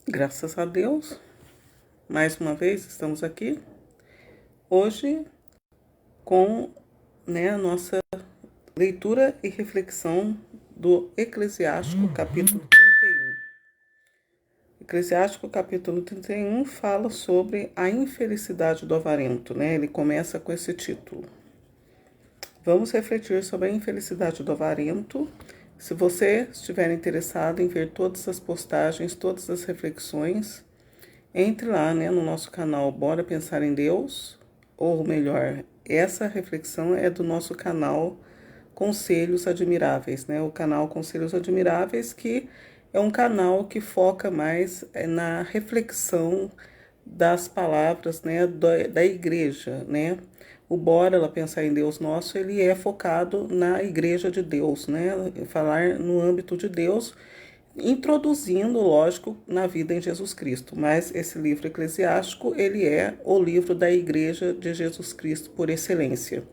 Graças a Deus, mais uma vez estamos aqui, hoje com a nossa leitura e reflexão do Eclesiástico, capítulo 31. Eclesiástico, capítulo 31, fala sobre a infelicidade do avarento, Ele começa com esse título. Vamos refletir sobre a infelicidade do avarento. Se você estiver interessado em ver todas as postagens, todas as reflexões, entre lá, no nosso canal Bora Pensar em Deus, ou melhor, essa reflexão é do nosso canal Conselhos Admiráveis, o canal Conselhos Admiráveis, que é um canal que foca mais na reflexão das palavras, da igreja, O Bora Pensar em Deus nosso, ele é focado na igreja de Deus, Falar no âmbito de Deus, introduzindo, lógico, na vida em Jesus Cristo. Mas esse livro eclesiástico, ele é o livro da Igreja de Jesus Cristo por excelência.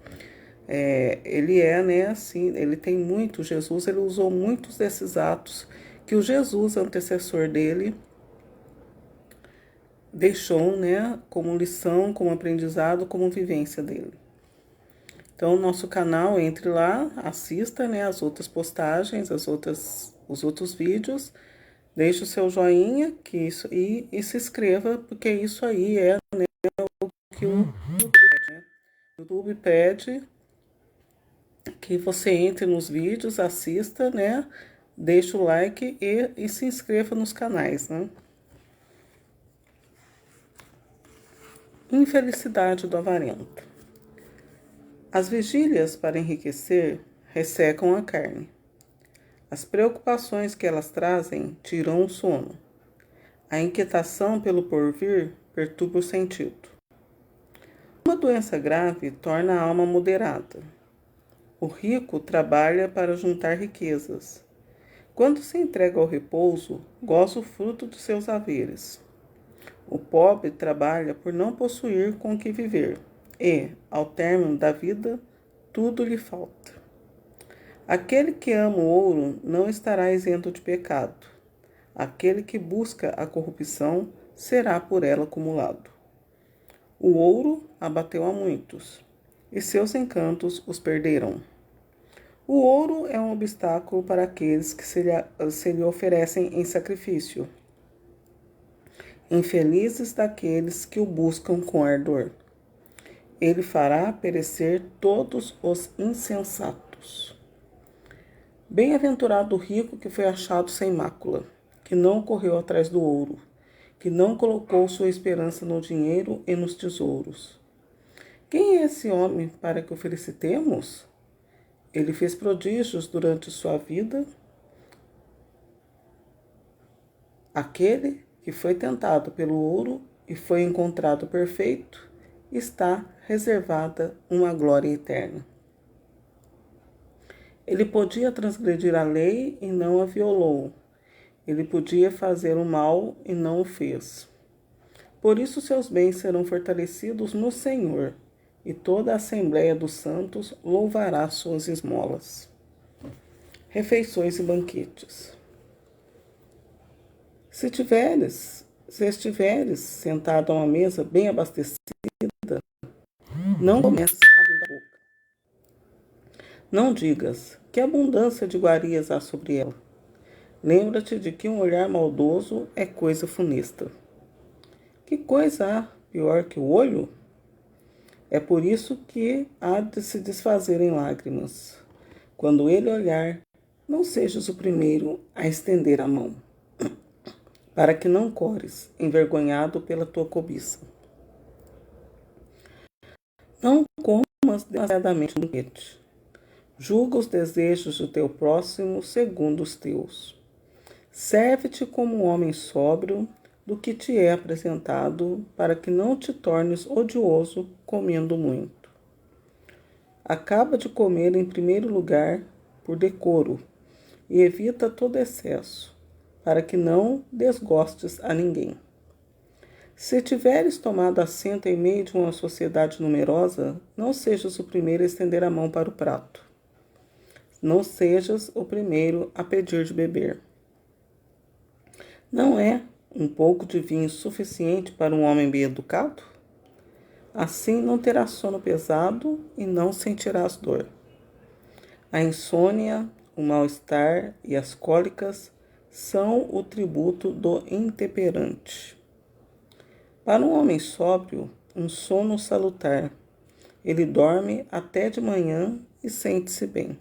Ele é, assim, ele tem muito, Jesus, ele usou muitos desses atos que o Jesus, antecessor dele, deixou, como lição, como aprendizado, como vivência dele. Então, nosso canal, entre lá, assista, as outras postagens, os outros vídeos, deixe o seu joinha e se inscreva, porque isso aí é o que o YouTube pede, que você entre nos vídeos, assista, deixe o like e se inscreva nos canais, Infelicidade do avarento. As vigílias para enriquecer ressecam a carne. As preocupações que elas trazem tiram o sono. A inquietação pelo porvir perturba o sentido. Uma doença grave torna a alma moderada. O rico trabalha para juntar riquezas. Quando se entrega ao repouso, goza o fruto dos seus haveres. O pobre trabalha por não possuir com que viver, e, ao término da vida, tudo lhe falta. Aquele que ama o ouro não estará isento de pecado. Aquele que busca a corrupção será por ela acumulado. O ouro abateu a muitos, e seus encantos os perderão. O ouro é um obstáculo para aqueles que se lhe oferecem em sacrifício. Infelizes daqueles que o buscam com ardor. Ele fará perecer todos os insensatos. Bem-aventurado o rico que foi achado sem mácula, que não correu atrás do ouro, que não colocou sua esperança no dinheiro e nos tesouros. Quem é esse homem para que o felicitemos? Ele fez prodígios durante sua vida. Aquele que foi tentado pelo ouro e foi encontrado perfeito, está reservada uma glória eterna. Ele podia transgredir a lei e não a violou. Ele podia fazer o mal e não o fez. Por isso seus bens serão fortalecidos no Senhor, e toda a Assembleia dos Santos louvará suas esmolas. Refeições e banquetes. Se estiveres sentado a uma mesa bem abastecida, não comeces abrindo a boca. Não digas, que abundância de iguarias há sobre ela. Lembra-te de que um olhar maldoso é coisa funesta. Que coisa há pior que o olho? É por isso que há de se desfazer em lágrimas. Quando ele olhar, não sejas o primeiro a estender a mão, para que não cores, envergonhado pela tua cobiça. Não comas demasiadamente no banquete. Julga os desejos do teu próximo segundo os teus. Serve-te como um homem sóbrio do que te é apresentado, para que não te tornes odioso comendo muito. Acaba de comer em primeiro lugar por decoro e evita todo excesso, para que não desgostes a ninguém. Se tiveres tomado assento em meio de uma sociedade numerosa, não sejas o primeiro a estender a mão para o prato. Não sejas o primeiro a pedir de beber. Não é um pouco de vinho suficiente para um homem bem educado? Assim não terás sono pesado e não sentirás dor. A insônia, o mal-estar e as cólicas são o tributo do intemperante. Para um homem sóbrio, um sono salutar. Ele dorme até de manhã e sente-se bem.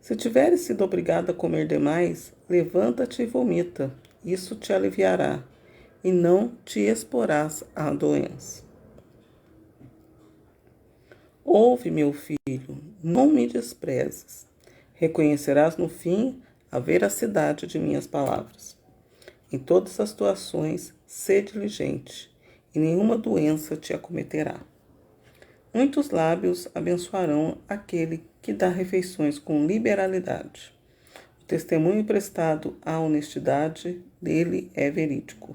Se tiveres sido obrigado a comer demais, levanta-te e vomita. Isso te aliviará, e não te exporás à doença. Ouve, meu filho, não me desprezes. Reconhecerás no fim a veracidade de minhas palavras. Em todas as situações, sê diligente, e nenhuma doença te acometerá. Muitos lábios abençoarão aquele que dá refeições com liberalidade. O testemunho prestado à honestidade dele é verídico.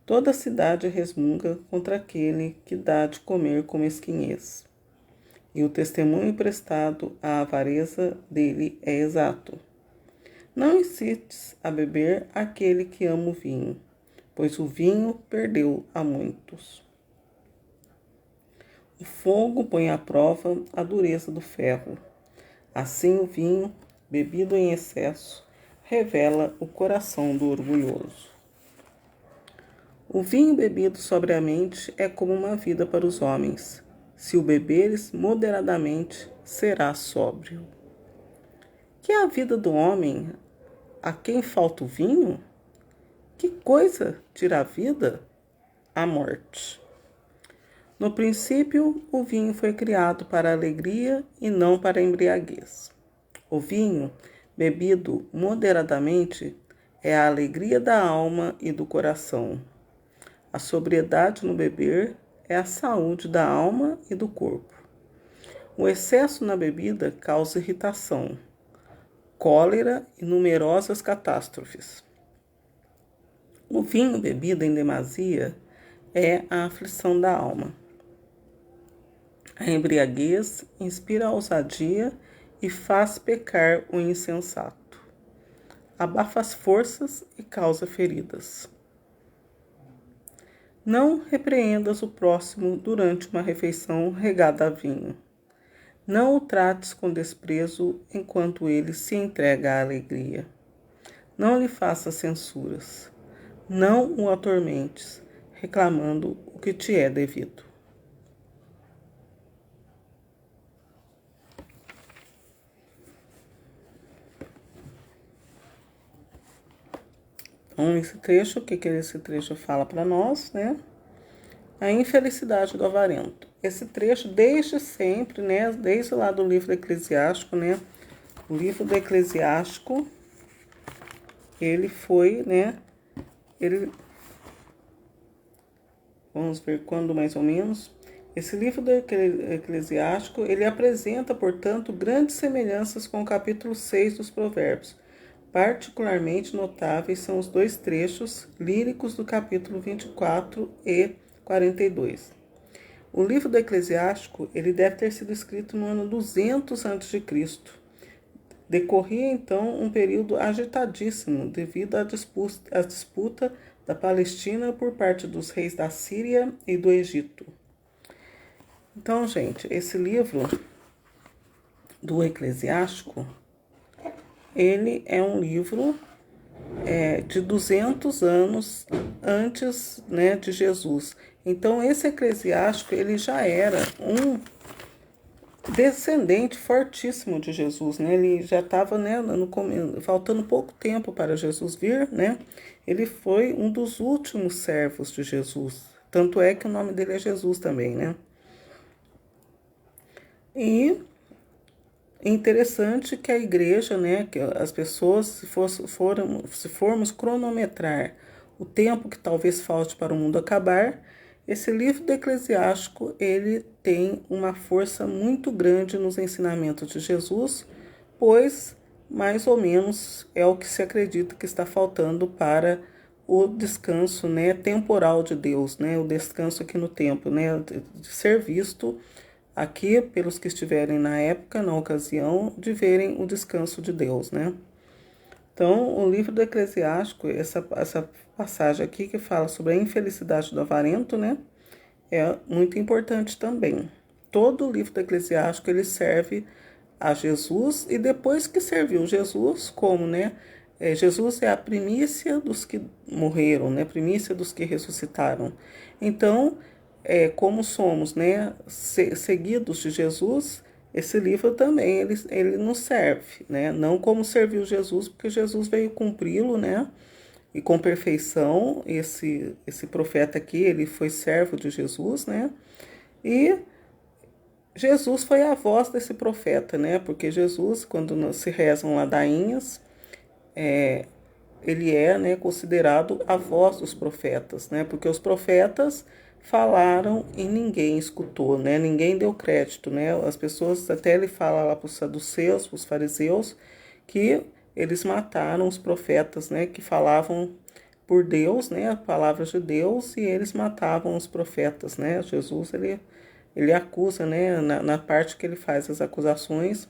Toda a cidade resmunga contra aquele que dá de comer com mesquinhez. E o testemunho prestado à avareza dele é exato. Não incites a beber aquele que ama o vinho, pois o vinho perdeu a muitos. O fogo põe à prova a dureza do ferro. Assim o vinho, bebido em excesso, revela o coração do orgulhoso. O vinho bebido sobriamente é como uma vida para os homens. Se o beberes moderadamente, será sóbrio. Que é a vida do homem a quem falta o vinho? Que coisa tira a vida? A morte. No princípio, o vinho foi criado para a alegria e não para a embriaguez. O vinho, bebido moderadamente, é a alegria da alma e do coração. A sobriedade no beber é a saúde da alma e do corpo. O excesso na bebida causa irritação, cólera e numerosas catástrofes. O vinho bebido em demasia é a aflição da alma. A embriaguez inspira a ousadia e faz pecar o insensato. Abafa as forças e causa feridas. Não repreendas o próximo durante uma refeição regada a vinho. Não o trates com desprezo enquanto ele se entrega à alegria. Não lhe faças censuras. Não o atormentes, reclamando o que te é devido. Então, esse trecho, o que esse trecho fala para nós, né? A infelicidade do avarento. Esse trecho, desde sempre, né? Desde lá do livro do Eclesiástico, né? O livro do Eclesiástico, ele foi, né? Vamos ver quando mais ou menos. Esse livro do Eclesiástico, ele apresenta, portanto, grandes semelhanças com o capítulo 6 dos Provérbios. Particularmente notáveis são os dois trechos líricos do capítulo 24 e 42. O livro do Eclesiástico, ele deve ter sido escrito no ano 200 a.C. Decorria, então, um período agitadíssimo devido à disputa da Palestina por parte dos reis da Síria e do Egito. Então, gente, esse livro do Eclesiástico, ele é um livro de 200 anos antes, né, de Jesus. Então, esse Eclesiástico, ele já era um descendente fortíssimo de Jesus, né? Ele já estava, né, faltando pouco tempo para Jesus vir, né? Ele foi um dos últimos servos de Jesus. Tanto é que o nome dele é Jesus também, né? E é interessante que a igreja, né, que as pessoas, se formos cronometrar o tempo que talvez falte para o mundo acabar, esse livro do Eclesiástico, ele tem uma força muito grande nos ensinamentos de Jesus, pois mais ou menos é o que se acredita que está faltando para o descanso, né, temporal de Deus, né, o descanso aqui no tempo, né, de ser visto aqui pelos que estiverem na época, na ocasião, de verem o descanso de Deus, né. Então, o livro do Eclesiástico, essa passagem aqui que fala sobre a infelicidade do avarento, né, é muito importante também. Todo o livro do Eclesiástico, ele serve a Jesus, e depois que serviu Jesus, como, né, Jesus é a primícia dos que morreram, né, primícia dos que ressuscitaram. Então, como somos, né, seguidos de Jesus, esse livro também ele nos serve, né? Não como serviu Jesus, porque Jesus veio cumpri-lo, né? E com perfeição, esse profeta aqui, ele foi servo de Jesus, né? E Jesus foi a voz desse profeta, né? Porque Jesus, quando se rezam ladainhas, ele é, né, considerado a voz dos profetas, né? Porque os profetas falaram e ninguém escutou, né? Ninguém deu crédito, né? As pessoas, até ele fala lá para os saduceus, para os fariseus, que eles mataram os profetas, né? Que falavam por Deus, né? Palavras de Deus, e eles matavam os profetas, né? Jesus, ele acusa, né? Na parte que ele faz as acusações,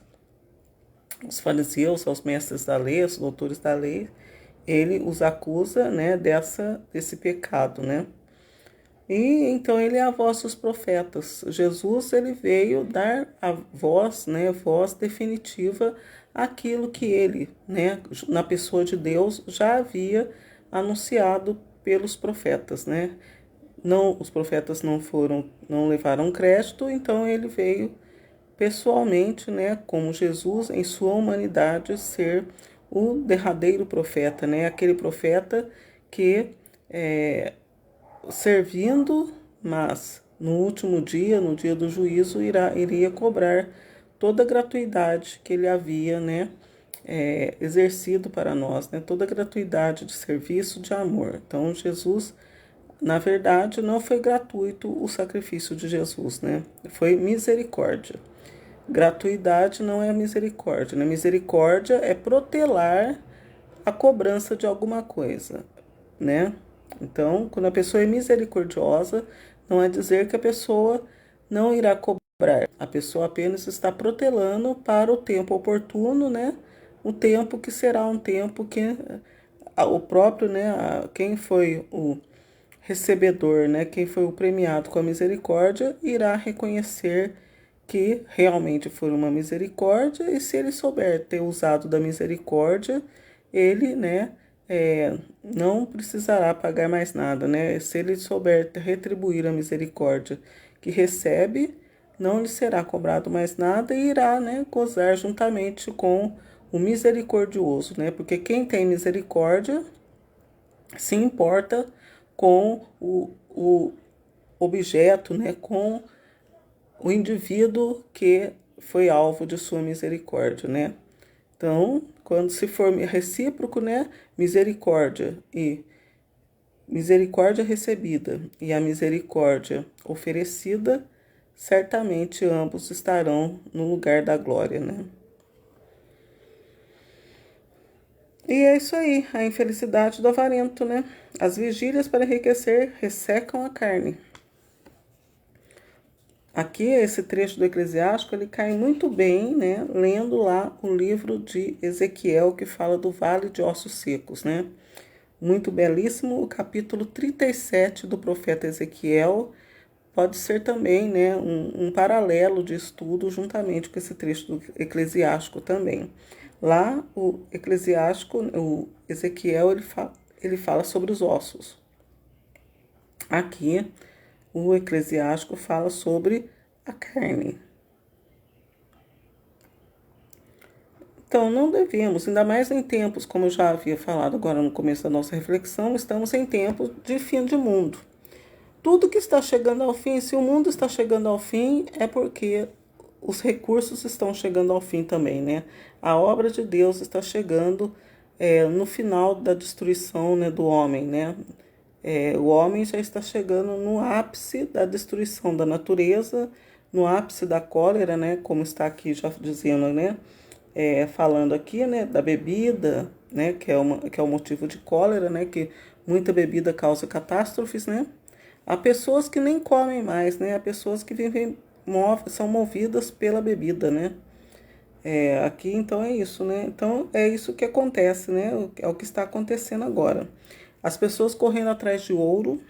os fariseus, aos mestres da lei, aos doutores da lei, ele os acusa, né, desse pecado, né? E então ele é a voz dos profetas. Jesus, ele veio dar a voz, né, voz definitiva àquilo que ele, né, na pessoa de Deus, já havia anunciado pelos profetas, né? Não, os profetas não levaram crédito, então ele veio pessoalmente, né, como Jesus em sua humanidade, ser o derradeiro profeta, né, aquele profeta que servindo, mas no último dia, no dia do juízo, iria cobrar toda a gratuidade que ele havia, né, exercido para nós, né, toda a gratuidade de serviço, de amor. Então, Jesus, na verdade, não foi gratuito o sacrifício de Jesus, né, foi misericórdia. Gratuidade não é misericórdia, né? Misericórdia é protelar a cobrança de alguma coisa, né? Então, quando a pessoa é misericordiosa, não é dizer que a pessoa não irá cobrar. A pessoa apenas está protelando para o tempo oportuno, né? O tempo que será um tempo que o próprio, né? Quem foi o recebedor, né? Quem foi o premiado com a misericórdia, irá reconhecer que realmente foi uma misericórdia, e se ele souber ter usado da misericórdia, ele, né, não precisará pagar mais nada, né? Se ele souber retribuir a misericórdia que recebe, não lhe será cobrado mais nada e irá, né, gozar juntamente com o misericordioso, né? Porque quem tem misericórdia se importa com o objeto, né, com o indivíduo que foi alvo de sua misericórdia, né? Então, quando se for recíproco, né, misericórdia recebida e a misericórdia oferecida, certamente ambos estarão no lugar da glória, né? E é isso aí, a infelicidade do avarento, né? As vigílias para enriquecer ressecam a carne. Aqui, esse trecho do Eclesiástico, ele cai muito bem, né, lendo lá o livro de Ezequiel, que fala do vale de ossos secos, né? Muito belíssimo, o capítulo 37 do profeta Ezequiel pode ser também, né, um paralelo de estudo juntamente com esse trecho do Eclesiástico também. Lá, o Eclesiástico, o Ezequiel, ele fala sobre os ossos. Aqui, o Eclesiástico fala sobre a carne. Então, não devemos, ainda mais em tempos, como eu já havia falado agora no começo da nossa reflexão, estamos em tempos de fim de mundo. Tudo que está chegando ao fim, se o mundo está chegando ao fim, é porque os recursos estão chegando ao fim também, né? A obra de Deus está chegando no final da destruição, né, do homem, né? O homem já está chegando no ápice da destruição da natureza, no ápice da cólera, né? Como está aqui já dizendo, né? Falando aqui, né, da bebida, né? Que é o motivo de cólera, né? Que muita bebida causa catástrofes, né? Há pessoas que nem comem mais, né? Há pessoas que são movidas pela bebida, né? Aqui, então, é isso, né? Então, é isso que acontece, né? É o que está acontecendo agora. As pessoas correndo atrás de ouro,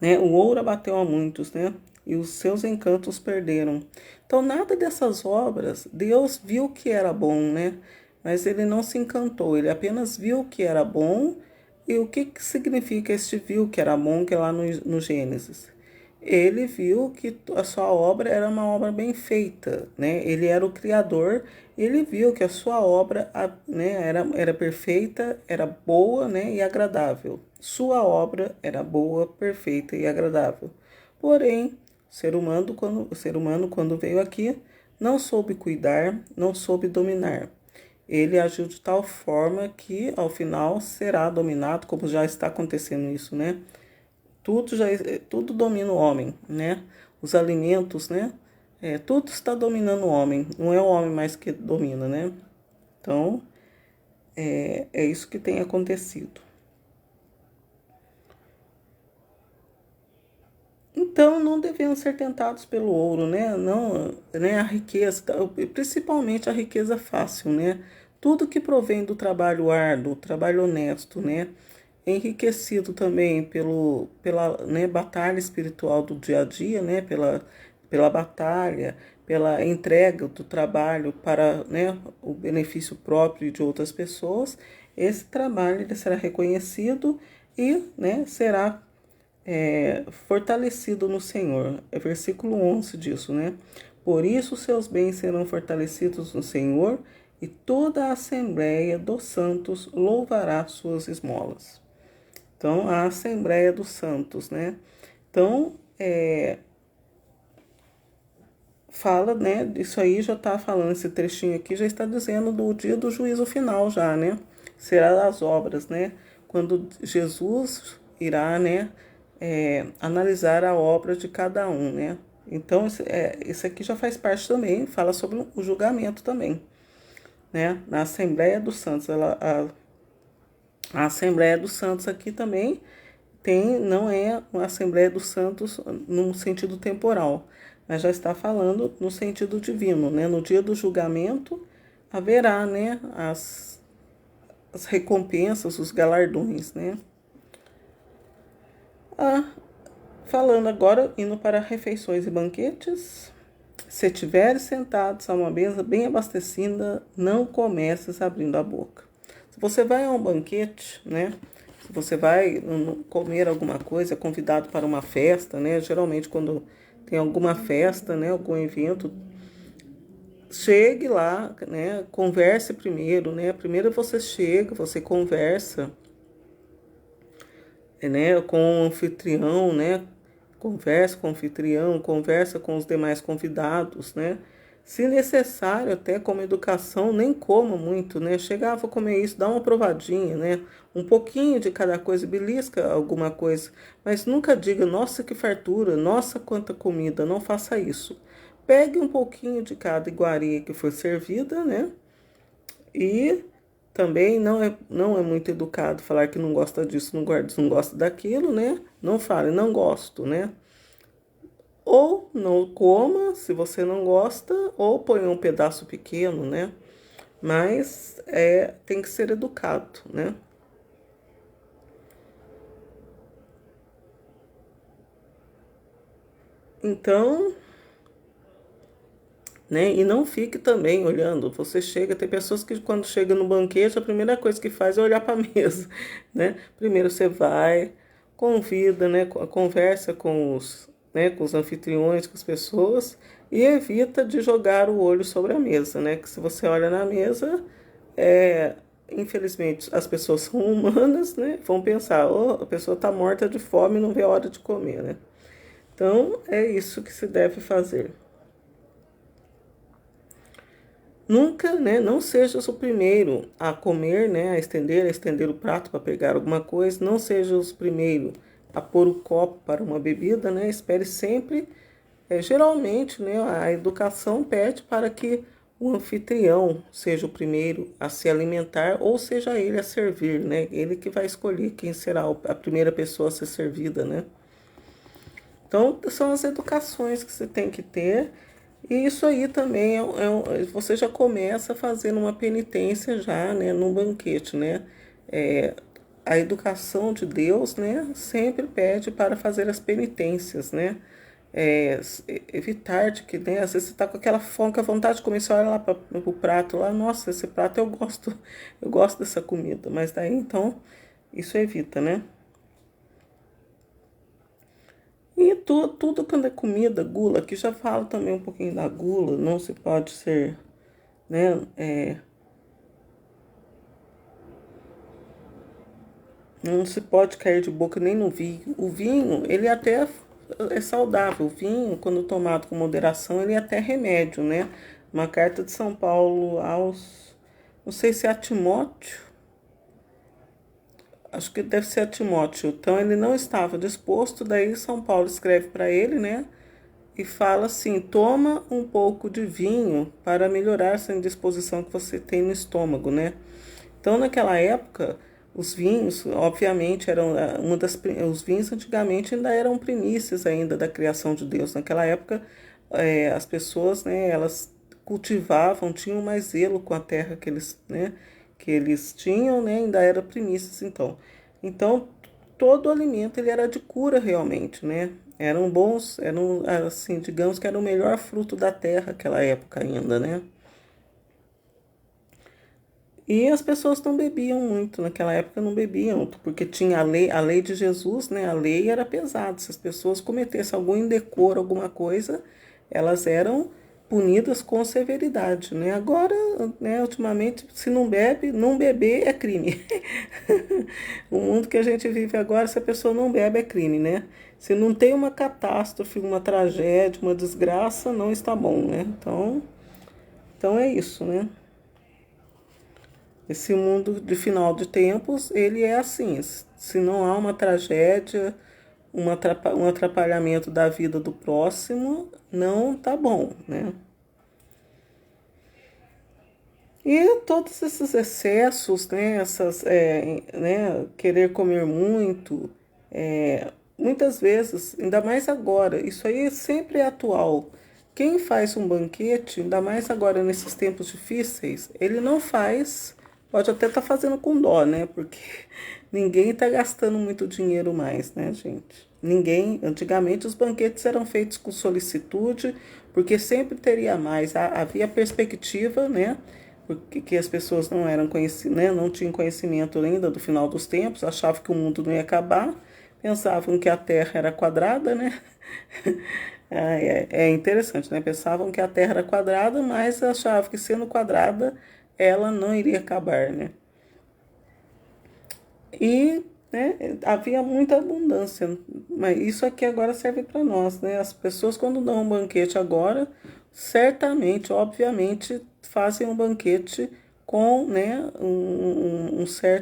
né? O ouro abateu a muitos, né? E os seus encantos perderam. Então, nada dessas obras, Deus viu que era bom, né? Mas ele não se encantou, ele apenas viu que era bom. E o que significa este viu que era bom, que é lá no Gênesis? Ele viu que a sua obra era uma obra bem feita, né? Ele era o criador, ele viu que a sua obra, né, era perfeita, era boa, né, e agradável. Sua obra era boa, perfeita e agradável. Porém, o ser humano, quando veio aqui, não soube cuidar, não soube dominar. Ele agiu de tal forma que, ao final, será dominado, como já está acontecendo isso, né? Tudo domina o homem, né? Os alimentos, né? Tudo está dominando o homem. Não é o homem mais que domina, né? Então, é isso que tem acontecido. Então, não devemos ser tentados pelo ouro, né? Não, né? A riqueza, principalmente a riqueza fácil, né? Tudo que provém do trabalho árduo, trabalho honesto, né? Enriquecido também pela, né, batalha espiritual do dia a dia, né? Pela batalha, pela entrega do trabalho para, né, o benefício próprio e de outras pessoas. Esse trabalho ele será reconhecido e, né, será fortalecido no Senhor. É versículo 11 disso, né? Por isso seus bens serão fortalecidos no Senhor e toda a Assembleia dos Santos louvará suas esmolas. Então, a Assembleia dos Santos, né? Então, fala, né? Isso aí já está falando, esse trechinho aqui já está dizendo do dia do juízo final já, né? Será das obras, né? Quando Jesus irá, né? Analisar a obra de cada um, né? Então, esse aqui já faz parte também, fala sobre o julgamento também, né? Na Assembleia dos Santos, a Assembleia dos Santos aqui também não é uma Assembleia dos Santos no sentido temporal, mas já está falando no sentido divino, né? No dia do julgamento haverá, né, as recompensas, os galardões, né? Falando agora, indo para refeições e banquetes. Se tiveres sentados a uma mesa bem abastecida, não comeces abrindo a boca. Se você vai a um banquete, né? Se você vai comer alguma coisa, é convidado para uma festa, né? Geralmente quando tem alguma festa, né? Algum evento, chegue lá, né? Converse primeiro, né? Primeiro você chega, você conversa, né? Com o anfitrião, né? Conversa com o anfitrião, conversa com os demais convidados, né? Se necessário, até como educação, nem coma muito, né? Chegava a comer isso, dá uma provadinha, né? Um pouquinho de cada coisa, belisca alguma coisa, mas nunca diga, nossa, que fartura, nossa, quanta comida, não faça isso. Pegue um pouquinho de cada iguaria que for servida, né? E também não é muito educado falar que não gosta disso, não gosta daquilo, né? Não fale, não gosto, né? Ou não coma, se você não gosta, ou põe um pedaço pequeno, né? Mas tem que ser educado, né? Então, né? E não fique também olhando. Você chega, tem pessoas que quando chega no banquete, a primeira coisa que faz é olhar para a mesa, né? Primeiro você vai, convida, né? Conversa com os anfitriões, com as pessoas e evita de jogar o olho sobre a mesa, né? Que se você olha na mesa, é, infelizmente as pessoas são humanas, né? Vão pensar, oh, a pessoa está morta de fome e não vê a hora de comer, né? Então é isso que se deve fazer. Nunca, né, não sejas o primeiro a comer, né, a estender o prato para pegar alguma coisa. Não seja o primeiro a pôr o copo para uma bebida, né? Espere sempre. Geralmente, né, a educação pede para que o anfitrião seja o primeiro a se alimentar ou seja ele a servir, né? Ele que vai escolher quem será a primeira pessoa a ser servida, né? Então, são as educações que você tem que ter. E isso aí também você já começa fazendo uma penitência já, né, num banquete, né? É, a educação de Deus, né, sempre pede para fazer as penitências, né? Evitar de que, né, às vezes você está com aquela fome, com a vontade de comer, você olha lá para o prato, lá, nossa, esse prato eu gosto dessa comida, mas daí então isso evita, né? E tudo quando é comida, gula, que já falo também um pouquinho da gula, não se pode ser, né? Não se pode cair de boca nem no vinho. O vinho, ele até é saudável. O vinho, quando tomado com moderação, ele é até remédio, né? Uma carta de São Paulo aos, não sei se é a Timóteo, acho que deve ser a Timóteo. Então ele não estava disposto, daí São Paulo escreve para ele, né? E fala assim: toma um pouco de vinho para melhorar essa indisposição que você tem no estômago, né? Então, naquela época, os vinhos, obviamente, eram os vinhos antigamente ainda eram primícias ainda da criação de Deus. Naquela época, as pessoas, né, elas cultivavam, tinham mais zelo com a terra que eles tinham, né, ainda era primícias, então. Então, todo o alimento ele era de cura realmente, né? Eram bons, eram assim, digamos que era o melhor fruto da terra naquela época ainda, né? E as pessoas não bebiam muito, naquela época não bebiam, porque tinha a lei de Jesus, né? A lei era pesada. Se as pessoas cometessem algum indecoro, alguma coisa, elas eram punidas com severidade, né? Agora, né, ultimamente, se não bebe, não beber é crime. O mundo que a gente vive agora, se a pessoa não bebe, é crime, né? Se não tem uma catástrofe, uma tragédia, uma desgraça, não está bom, né? Então é isso, né? Esse mundo de final de tempos, ele é assim, se não há uma tragédia, um atrapalhamento da vida do próximo, não tá bom, né? E todos esses excessos, né, né, querer comer muito, muitas vezes, ainda mais agora, isso aí sempre é atual. Quem faz um banquete, ainda mais agora nesses tempos difíceis, ele não faz, pode até estar fazendo com dó, né? Porque ninguém está gastando muito dinheiro mais, né, gente? Ninguém, antigamente os banquetes eram feitos com solicitude, porque sempre teria mais, havia perspectiva, né? Porque que as pessoas não eram conhecidas, né? Não tinham conhecimento ainda do final dos tempos, achavam que o mundo não ia acabar, pensavam que a Terra era quadrada, né? É interessante, né? Pensavam que a Terra era quadrada, mas achavam que sendo quadrada ela não iria acabar, né? E, né, havia muita abundância, mas isso aqui agora serve para nós, né? As pessoas quando dão um banquete agora, certamente, obviamente, fazem um banquete com, né,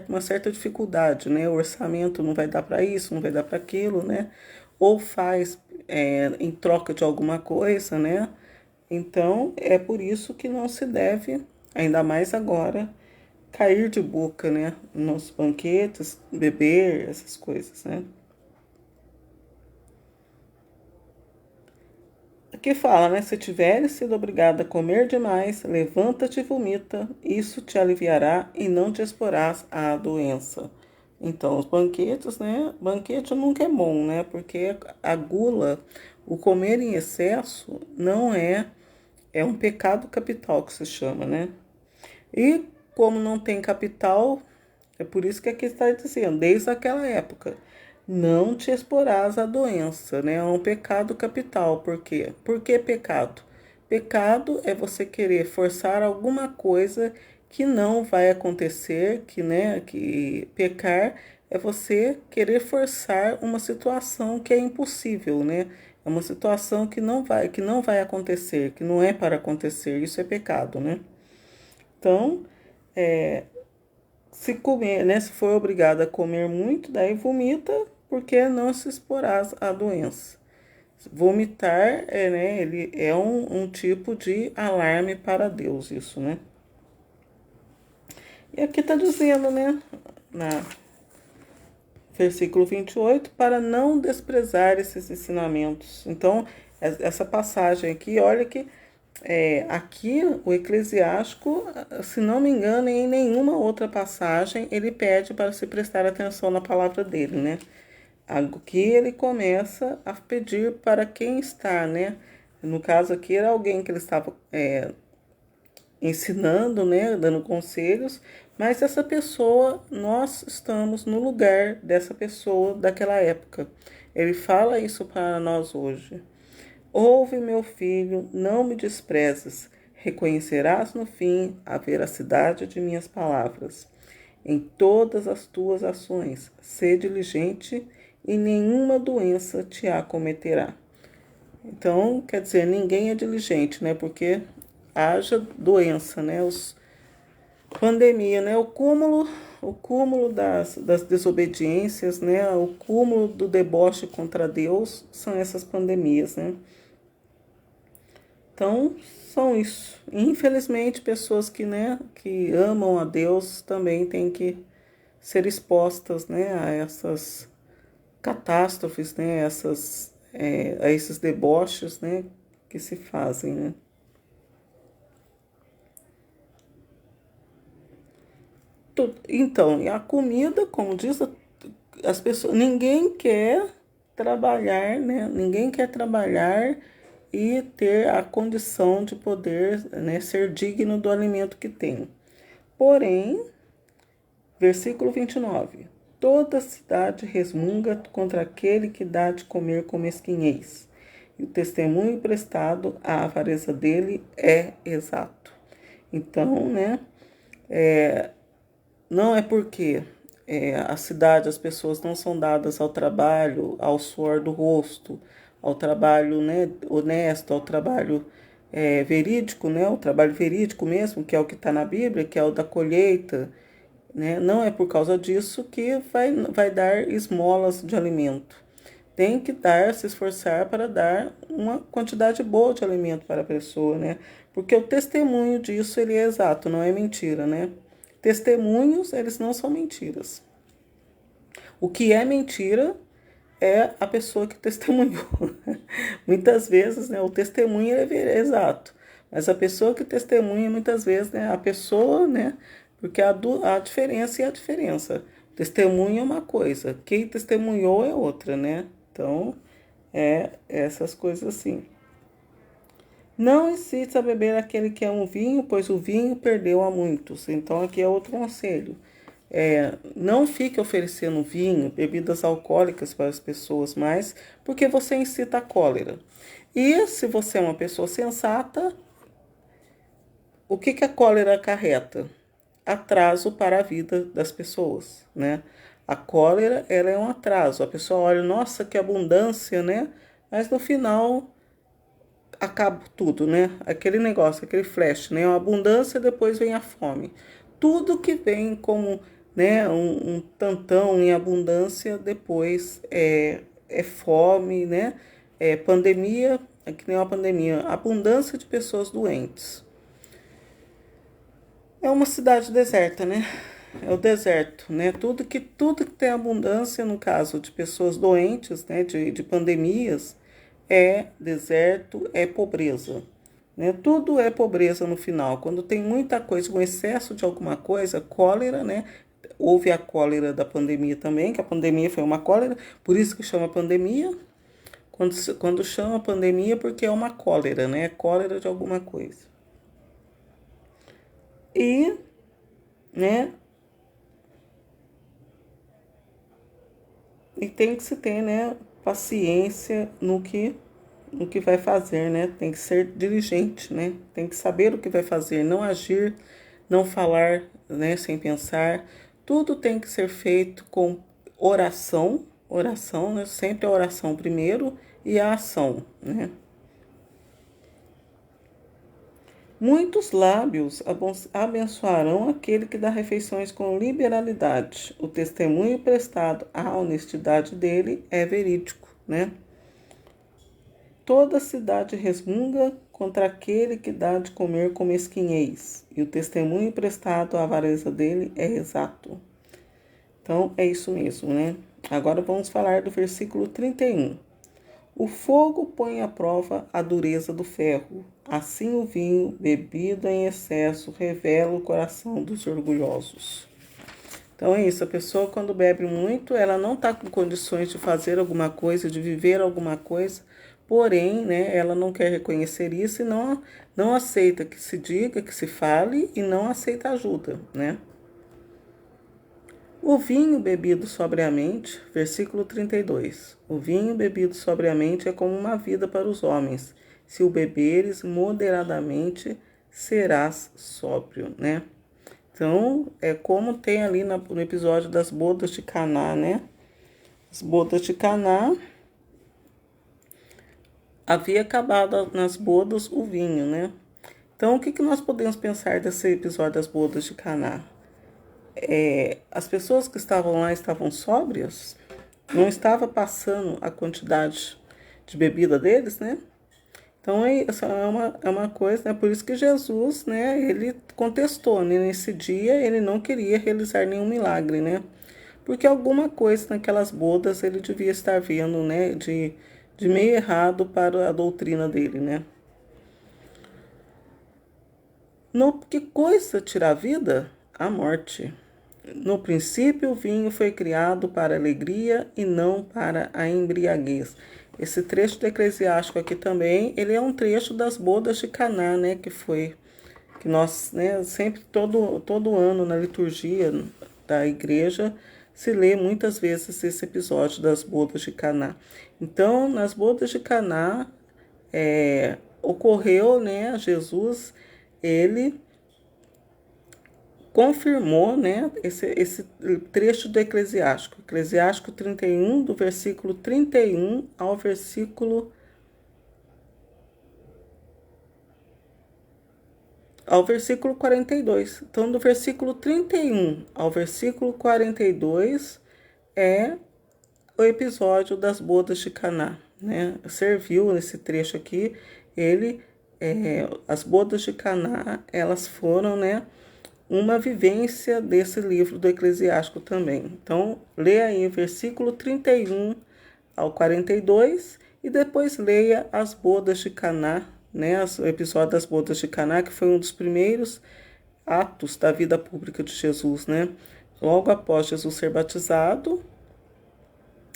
uma certa dificuldade, né? O orçamento não vai dar para isso, não vai dar para aquilo, né? Ou faz em troca de alguma coisa, né? Então, é por isso que não se deve, ainda mais agora, cair de boca, né? Nos banquetes, beber, essas coisas, né? Aqui fala, né? Se tiveres sido obrigado a comer demais, levanta-te e vomita, isso te aliviará e não te exporás à doença. Então, os banquetes, né? Banquete nunca é bom, né? Porque a gula, o comer em excesso, não é um pecado capital que se chama, né? E como não tem capital, é por isso que aqui está dizendo, desde aquela época, não te exporás à doença, né? É um pecado capital. Por quê? Por que pecado? Pecado é você querer forçar alguma coisa que não vai acontecer, que pecar é você querer forçar uma situação que é impossível, né? É uma situação que não vai acontecer, que não é para acontecer. Isso é pecado, né? Então, se comer, né, se for obrigado a comer muito, daí vomita, porque não se exporás à doença. Vomitar, né, ele é um tipo de alarme para Deus, isso, né? E aqui está dizendo, né, na versículo 28, para não desprezar esses ensinamentos. Então, essa passagem aqui, olha que Aqui, o eclesiástico, se não me engano, em nenhuma outra passagem, ele pede para se prestar atenção na palavra dele, né? Aqui ele começa a pedir para quem está, né? No caso aqui era alguém que ele estava ensinando, né? Dando conselhos, mas essa pessoa, nós estamos no lugar dessa pessoa daquela época. Ele fala isso para nós hoje. Ouve, meu filho, não me desprezes. Reconhecerás no fim a veracidade de minhas palavras. Em todas as tuas ações, sê diligente e nenhuma doença te acometerá. Então, quer dizer, ninguém é diligente, né? Porque haja doença, né? Pandemia, né? O cúmulo das desobediências, né? O cúmulo do deboche contra Deus são essas pandemias, né? Então, são isso. Infelizmente, pessoas que, né, que amam a Deus também têm que ser expostas, né, a essas catástrofes, né, a esses deboches, né, que se fazem, né. Então, e a comida, como diz, as pessoas, ninguém quer trabalhar, né? Ninguém quer trabalhar e ter a condição de poder, né, ser digno do alimento que tem. Porém, versículo 29. Toda cidade resmunga contra aquele que dá de comer com mesquinhez, e o testemunho prestado à avareza dele é exato. Então, né, não é porque a cidade, as pessoas não são dadas ao trabalho, ao suor do rosto, ao trabalho, né, honesto, ao trabalho verídico, né, o trabalho verídico mesmo, que é o que está na Bíblia, que é o da colheita, né? Não é por causa disso que vai dar esmolas de alimento. Tem que dar, se esforçar para dar uma quantidade boa de alimento para a pessoa, né? Porque o testemunho disso, ele é exato, não é mentira, né? Testemunhos, eles não são mentiras. O que é mentira é a pessoa que testemunhou. Muitas vezes, né, o testemunho é exato, mas a pessoa que testemunha, muitas vezes, né, a pessoa, né, porque a diferença é a diferença. Testemunho é uma coisa, quem testemunhou é outra, né? Então, essas coisas assim. Não insista a beber aquele que é um vinho, pois o vinho perdeu a muitos. Então, aqui é outro conselho. Não fique oferecendo vinho, bebidas alcoólicas para as pessoas mais, porque você incita a cólera. E se você é uma pessoa sensata, o que a cólera acarreta? Atraso para a vida das pessoas, né? A cólera, ela é um atraso. A pessoa olha, nossa, que abundância, né? Mas no final acaba tudo, né? Aquele negócio, aquele flash, né? A abundância, depois vem a fome. Tudo que vem como, né, um tantão em abundância, depois é fome, né? É pandemia, é que nem uma pandemia, abundância de pessoas doentes. É uma cidade deserta, né? É o deserto, né? Tudo que tem abundância, no caso de pessoas doentes, né? De pandemias, é deserto, é pobreza. Né? Tudo é pobreza no final. Quando tem muita coisa, um excesso de alguma coisa, cólera, né? Houve a cólera da pandemia também, que a pandemia foi uma cólera, por isso que chama pandemia. Quando chama pandemia, porque é uma cólera, né? Cólera de alguma coisa. E, né? E tem que se ter, né, paciência no que vai fazer, né? Tem que ser diligente, né? Tem que saber o que vai fazer, não agir, não falar, né, sem pensar. Tudo tem que ser feito com oração, né? Sempre a oração primeiro e a ação, né? Muitos lábios abençoarão aquele que dá refeições com liberalidade. O testemunho prestado à honestidade dele é verídico, né? Toda cidade resmunga contra aquele que dá de comer com mesquinhez, e o testemunho prestado à avareza dele é exato. Então, é isso mesmo, né? Agora vamos falar do versículo 31. O fogo põe à prova a dureza do ferro. Assim o vinho, bebido em excesso, revela o coração dos orgulhosos. Então é isso, a pessoa quando bebe muito, ela não está com condições de fazer alguma coisa, de viver alguma coisa, porém, né, ela não quer reconhecer isso e não aceita que se diga, que se fale e não aceita ajuda, né? O vinho bebido sobriamente, versículo 32. O vinho bebido sobriamente é como uma vida para os homens. Se o beberes moderadamente, serás sóbrio, né? Então, é como tem ali no episódio das bodas de Caná, né? As bodas de Caná, havia acabado nas bodas o vinho, né? Então, o que nós podemos pensar desse episódio das bodas de Caná? As pessoas que estavam lá estavam sóbrias, não estava passando a quantidade de bebida deles, né? Então, essa é uma coisa, né? Por isso que Jesus, né, ele contestou, né? Nesse dia, ele não queria realizar nenhum milagre, né? Porque alguma coisa naquelas bodas ele devia estar vendo, né, de meio errado para a doutrina dele, né? Que coisa tira a vida? A morte. No princípio, o vinho foi criado para a alegria e não para a embriaguez. Esse trecho do Eclesiástico aqui também, ele é um trecho das bodas de Caná, né, que nós, né, sempre todo ano na liturgia da igreja se lê muitas vezes esse episódio das bodas de Caná. Então, nas bodas de Caná, ocorreu, né, Jesus, ele confirmou, né, esse trecho do Eclesiástico 31, do versículo 31 ao versículo 42. Então, do versículo 31 ao versículo 42 é o episódio das bodas de Caná, né? Serviu nesse trecho aqui, as bodas de Caná, elas foram, né, uma vivência desse livro do Eclesiástico também. Então, lê aí versículo 31 ao 42 e depois leia as bodas de Caná, né? O episódio das bodas de Caná, que foi um dos primeiros atos da vida pública de Jesus, né? Logo após Jesus ser batizado,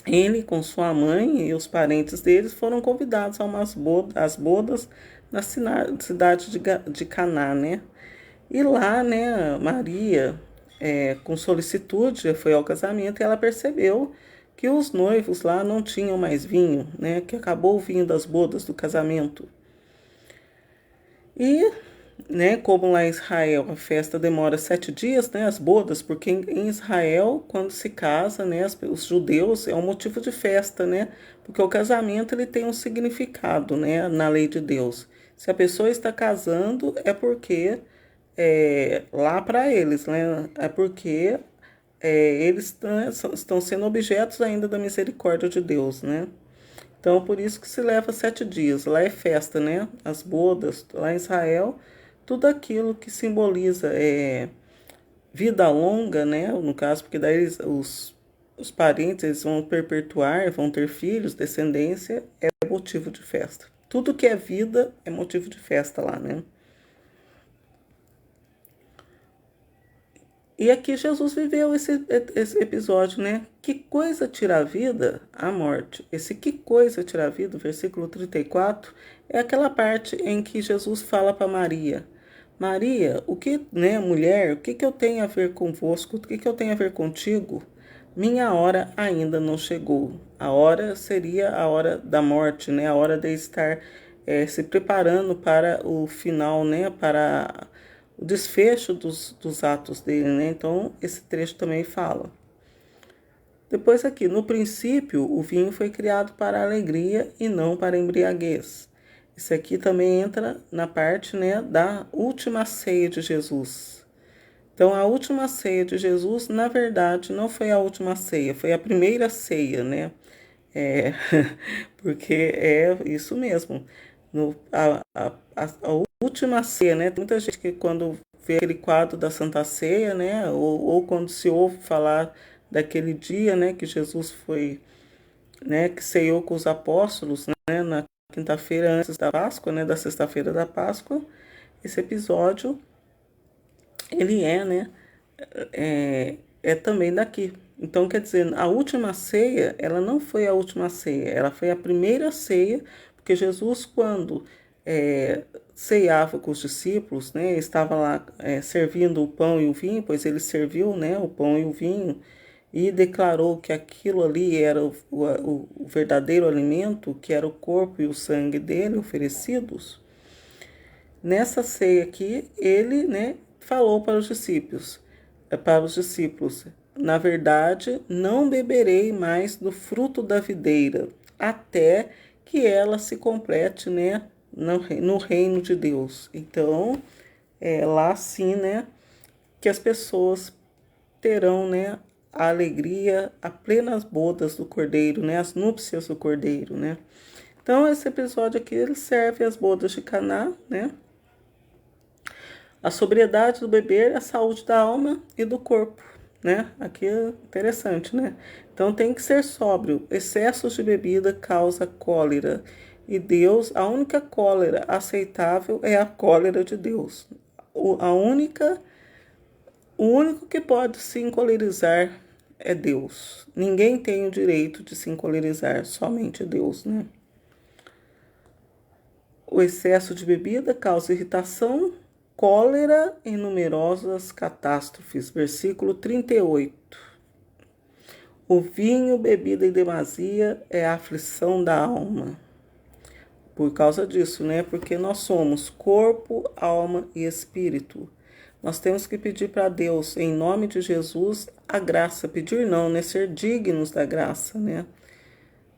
ele com sua mãe e os parentes deles foram convidados a às bodas na cidade de Caná, né? E lá, né, Maria, com solicitude, foi ao casamento e ela percebeu que os noivos lá não tinham mais vinho, né, que acabou o vinho das bodas do casamento. E, né, como lá em Israel a festa demora 7 dias, né, as bodas, porque em Israel, quando se casa, né, os judeus, é um motivo de festa, né, porque o casamento ele tem um significado, né, na lei de Deus. Se a pessoa está casando, é porque lá para eles, né? É porque eles estão sendo objetos ainda da misericórdia de Deus, né? Então, por isso que se leva 7 dias. Lá é festa, né? As bodas, lá em Israel, tudo aquilo que simboliza vida longa, né? No caso, porque daí os parentes eles vão perpetuar, vão ter filhos, descendência, é motivo de festa. Tudo que é vida é motivo de festa lá, né? E aqui Jesus viveu esse episódio, né? Que coisa tira a vida? A morte. Esse que coisa tira a vida, o versículo 34, é aquela parte em que Jesus fala para Maria. Maria, o que, né, mulher, o que eu tenho a ver convosco? O que eu tenho a ver contigo? Minha hora ainda não chegou. A hora seria a hora da morte, né? A hora de estar se preparando para o final, né? Para o desfecho dos atos dele, né? Então, esse trecho também fala. Depois aqui, no princípio, o vinho foi criado para a alegria e não para a embriaguez. Isso aqui também entra na parte, né, da última ceia de Jesus. Então, a última ceia de Jesus, na verdade, não foi a última ceia, foi a primeira ceia, né? Porque é isso mesmo. A última ceia, né? Tem muita gente que quando vê aquele quadro da Santa Ceia, né? Ou quando se ouve falar daquele dia, né? Que Jesus foi né, que ceiou com os apóstolos, né, na quinta-feira antes da Páscoa, né, da sexta-feira da Páscoa. Esse episódio, ele né, é também daqui. Então, quer dizer, a última ceia, ela não foi a última ceia, ela foi a primeira ceia, porque Jesus, quando ceiava com os discípulos, né, estava lá servindo o pão e o vinho, pois ele serviu, né, o pão e o vinho, e declarou que aquilo ali era o verdadeiro alimento, que era o corpo e o sangue dele oferecidos. Nessa ceia aqui, ele, né, falou para os discípulos, na verdade, não beberei mais do fruto da videira, até que ela se complete, né, no reino de Deus. Então, lá sim, né, que as pessoas terão, né, a alegria, a plenas bodas do Cordeiro, né, as núpcias do Cordeiro, né. Então, esse episódio aqui, ele serve às bodas de Caná, né, a sobriedade do beber, a saúde da alma e do corpo, né? Aqui é interessante, né? Então tem que ser sóbrio. Excessos de bebida causa cólera. E Deus, a única cólera aceitável é a cólera de Deus. O único que pode se encolerizar é Deus. Ninguém tem o direito de se encolerizar, somente Deus, né? O excesso de bebida causa irritação, cólera e numerosas catástrofes. Versículo 38. O vinho, bebida em demasia, é a aflição da alma. Por causa disso, né? Porque nós somos corpo, alma e espírito. Nós temos que pedir para Deus, em nome de Jesus, a graça. Pedir não, né? Ser dignos da graça, né?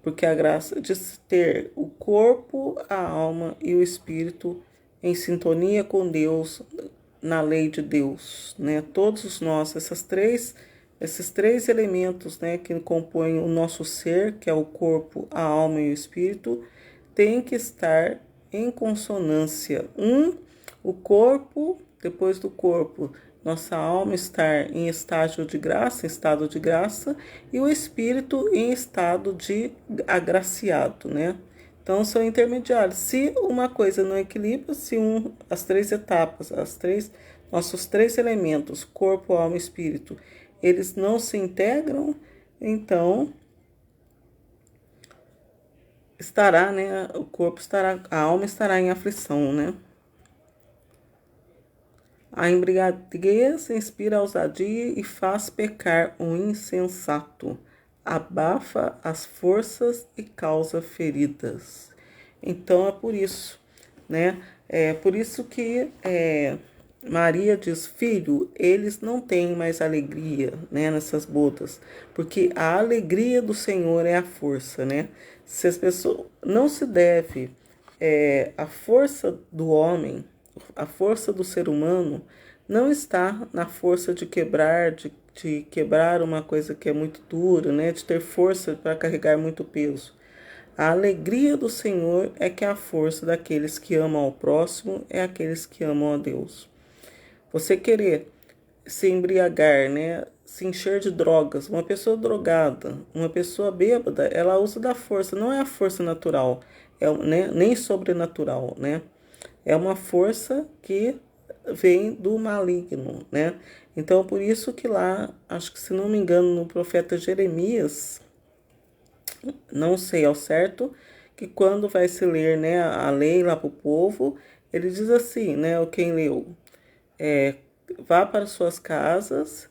Porque a graça de ter o corpo, a alma e o espírito em sintonia com Deus, na lei de Deus, né? Todos nós, esses três elementos, né, que compõem o nosso ser, que é o corpo, a alma e o espírito, tem que estar em consonância. O corpo, depois do corpo, nossa alma estar em estado de graça, e o espírito em estado de agraciado, né? Então, são intermediários. Se uma coisa não equilibra, as três etapas, nossos três elementos, corpo, alma e espírito, eles não se integram, então estará, né? A alma estará em aflição, né? A embriaguez inspira ousadia e faz pecar o insensato, abafa as forças e causa feridas. Então é por isso, né? É por isso que Maria diz: filho, eles não têm mais alegria, né, nessas bodas, porque a alegria do Senhor é a força, né? Se as pessoas não se deve a força do homem, a força do ser humano não está na força de quebrar uma coisa que é muito dura, né? De ter força para carregar muito peso. A alegria do Senhor é que a força daqueles que amam ao próximo é aqueles que amam a Deus. Você querer se embriagar, né? Se encher de drogas, uma pessoa drogada, uma pessoa bêbada, ela usa da força, não é a força natural, né? Nem sobrenatural, né? É uma força que vem do maligno, né? Então, por isso que lá, acho que se não me engano, no profeta Jeremias, não sei ao certo, que quando vai se ler, né, a lei lá para o povo, ele diz assim, né, quem leu, vá para suas casas,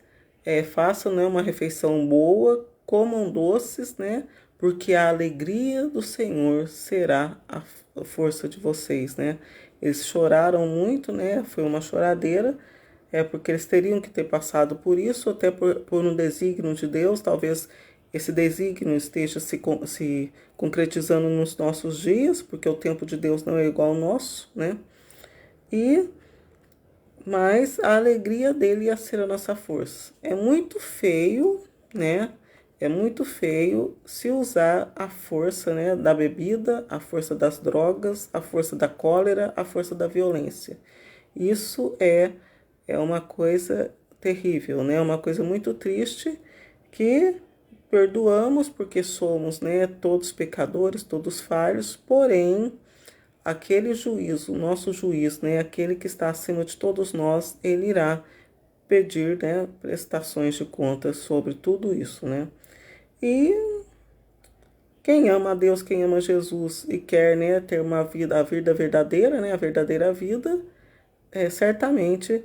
façam, né, uma refeição boa, comam doces, né, porque a alegria do Senhor será a força de vocês, né. Eles choraram muito, né, foi uma choradeira, porque eles teriam que ter passado por isso, até por um desígnio de Deus, talvez esse desígnio esteja se concretizando nos nossos dias, porque o tempo de Deus não é igual ao nosso, né? Mas a alegria dele ia ser a nossa força. É muito feio, né? É muito feio se usar a força, né, da bebida, a força das drogas, a força da cólera, a força da violência. Isso é uma coisa terrível, né? Uma coisa muito triste que perdoamos porque somos, né, todos pecadores, todos falhos, porém, aquele juiz, o nosso juiz, né, aquele que está acima de todos nós, ele irá pedir, né, prestações de contas sobre tudo isso, né? E quem ama a Deus, quem ama Jesus e quer, né, ter uma vida, a vida verdadeira, né, a verdadeira vida, certamente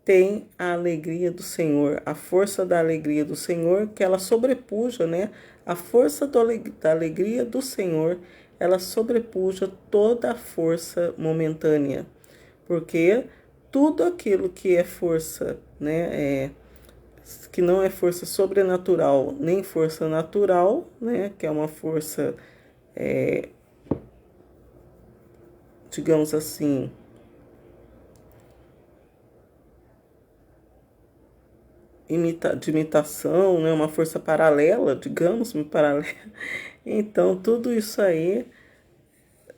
tem a alegria do Senhor, a força da alegria do Senhor, que ela sobrepuja, né, a força da alegria do Senhor, ela sobrepuja toda a força momentânea, porque tudo aquilo que é força, né, que não é força sobrenatural nem força natural, né, que é uma força, digamos assim, de imitação, né, uma força paralela, digamos, paralela. Então, tudo isso aí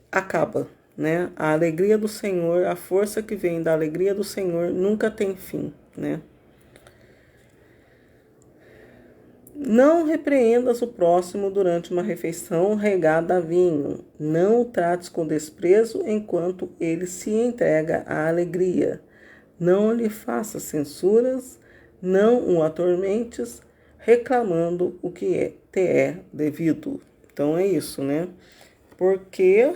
acaba, né? A alegria do Senhor, a força que vem da alegria do Senhor nunca tem fim, né? Não repreendas o próximo durante uma refeição regada a vinho. Não o trates com desprezo enquanto ele se entrega à alegria. Não lhe faças censuras, não o atormentes, reclamando o que te é devido. Então é isso, né? Porque,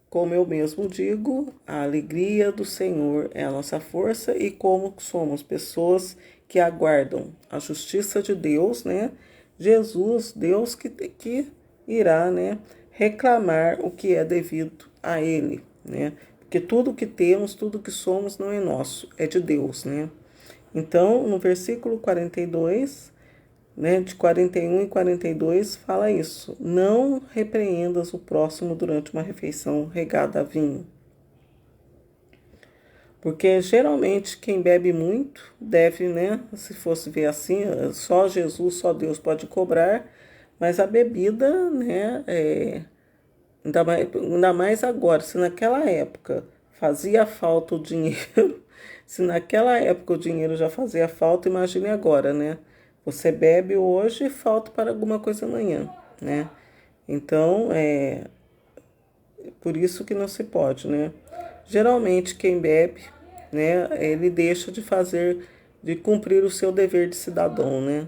como eu mesmo digo, a alegria do Senhor é a nossa força e como somos pessoas que aguardam a justiça de Deus, né? Jesus, Deus que irá, né, reclamar o que é devido a Ele, né? Porque tudo que temos, tudo que somos não é nosso, é de Deus, né? Então, no versículo 42, né, de 41 e 42, fala isso. Não repreendas o próximo durante uma refeição regada a vinho. Porque geralmente quem bebe muito deve, né, se fosse ver assim, só Jesus, só Deus pode cobrar, mas a bebida, né, ainda mais agora, se naquela época fazia falta o dinheiro, se naquela época o dinheiro já fazia falta, imagine agora, né? Você bebe hoje e falta para alguma coisa amanhã, né? Então, por isso que não se pode, né? Geralmente quem bebe, né, ele deixa de fazer, de cumprir o seu dever de cidadão, né?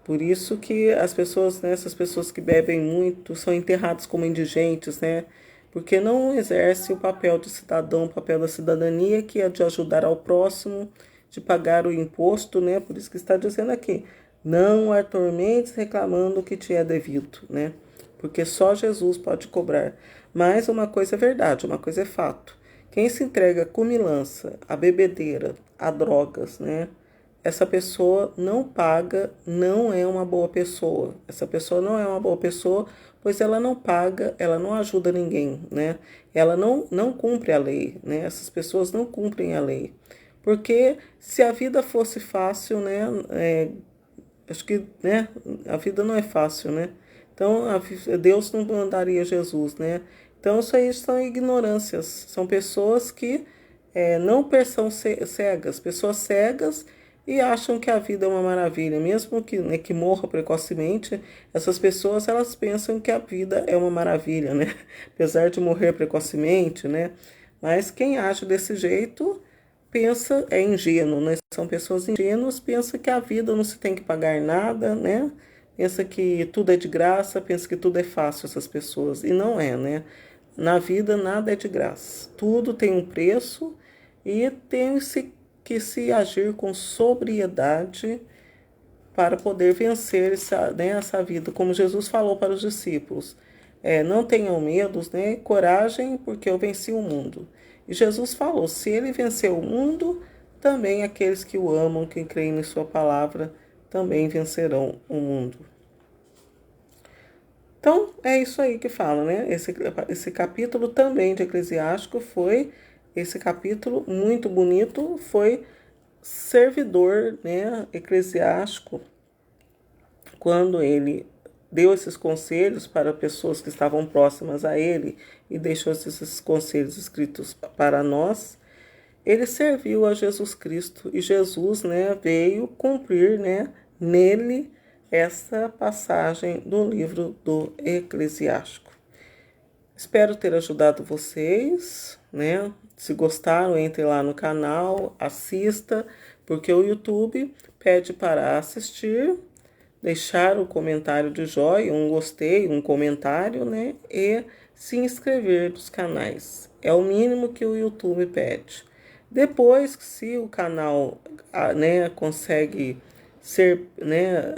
Por isso que as pessoas, né, essas pessoas que bebem muito são enterradas como indigentes, né? Porque não exerce o papel de cidadão, o papel da cidadania, que é de ajudar ao próximo, de pagar o imposto, né? Por isso que está dizendo aqui, não atormentes reclamando o que te é devido, né? Porque só Jesus pode cobrar. Mas uma coisa é verdade, uma coisa é fato. Quem se entrega a comilança, a bebedeira, a drogas, né? Essa pessoa não paga, não é uma boa pessoa. Essa pessoa não é uma boa pessoa, pois ela não paga, ela não ajuda ninguém, né? Ela não cumpre a lei, né? Essas pessoas não cumprem a lei. Porque se a vida fosse fácil, né? Acho que, né? A vida não é fácil, né? Então, Deus não mandaria Jesus, né? Então, isso aí são ignorâncias. São pessoas que não são cegas. Pessoas cegas e acham que a vida é uma maravilha. Mesmo que, né, que morra precocemente, essas pessoas, elas pensam que a vida é uma maravilha, né? Apesar de morrer precocemente, né? Mas quem age desse jeito pensa, é ingênuo, né? São pessoas ingênuas, pensa que a vida não se tem que pagar nada, né? Pensa que tudo é de graça, pensa que tudo é fácil, essas pessoas. E não é, né? Na vida nada é de graça. Tudo tem um preço e tem que se agir com sobriedade para poder vencer essa vida. Como Jesus falou para os discípulos, não tenham medos, né? Coragem, porque eu venci o mundo. E Jesus falou, se ele venceu o mundo, também aqueles que o amam, que creem em sua palavra, também vencerão o mundo. Então, é isso aí que fala, né? Esse capítulo também de Eclesiástico esse capítulo muito bonito, foi servidor, né, eclesiástico, quando ele deu esses conselhos para pessoas que estavam próximas a ele e deixou esses conselhos escritos para nós, ele serviu a Jesus Cristo e Jesus, né, veio cumprir, né, nele essa passagem do livro do Eclesiástico. Espero ter ajudado vocês, né? Se gostaram, entre lá no canal, assista, porque o YouTube pede para assistir, deixar o comentário de joinha, um gostei, um comentário, né? E se inscrever nos canais. É o mínimo que o YouTube pede. Depois, se o canal, né, consegue ser, né,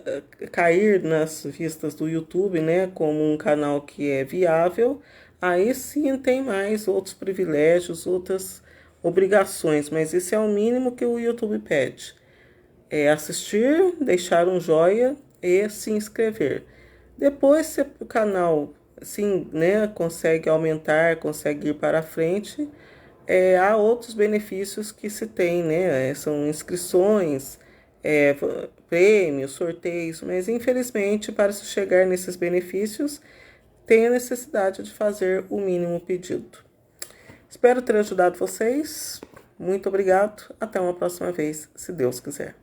cair nas vistas do YouTube, né, como um canal que é viável, aí sim tem mais outros privilégios, outras obrigações, mas esse é o mínimo que o YouTube pede. É assistir, deixar um joinha e se inscrever. Depois, se o canal assim, né, consegue aumentar, consegue ir para frente, há outros benefícios que se tem, né? São inscrições, prêmios, sorteios, mas infelizmente, para se chegar nesses benefícios, tem a necessidade de fazer o mínimo pedido. Espero ter ajudado vocês. Muito obrigado. Até uma próxima vez, se Deus quiser.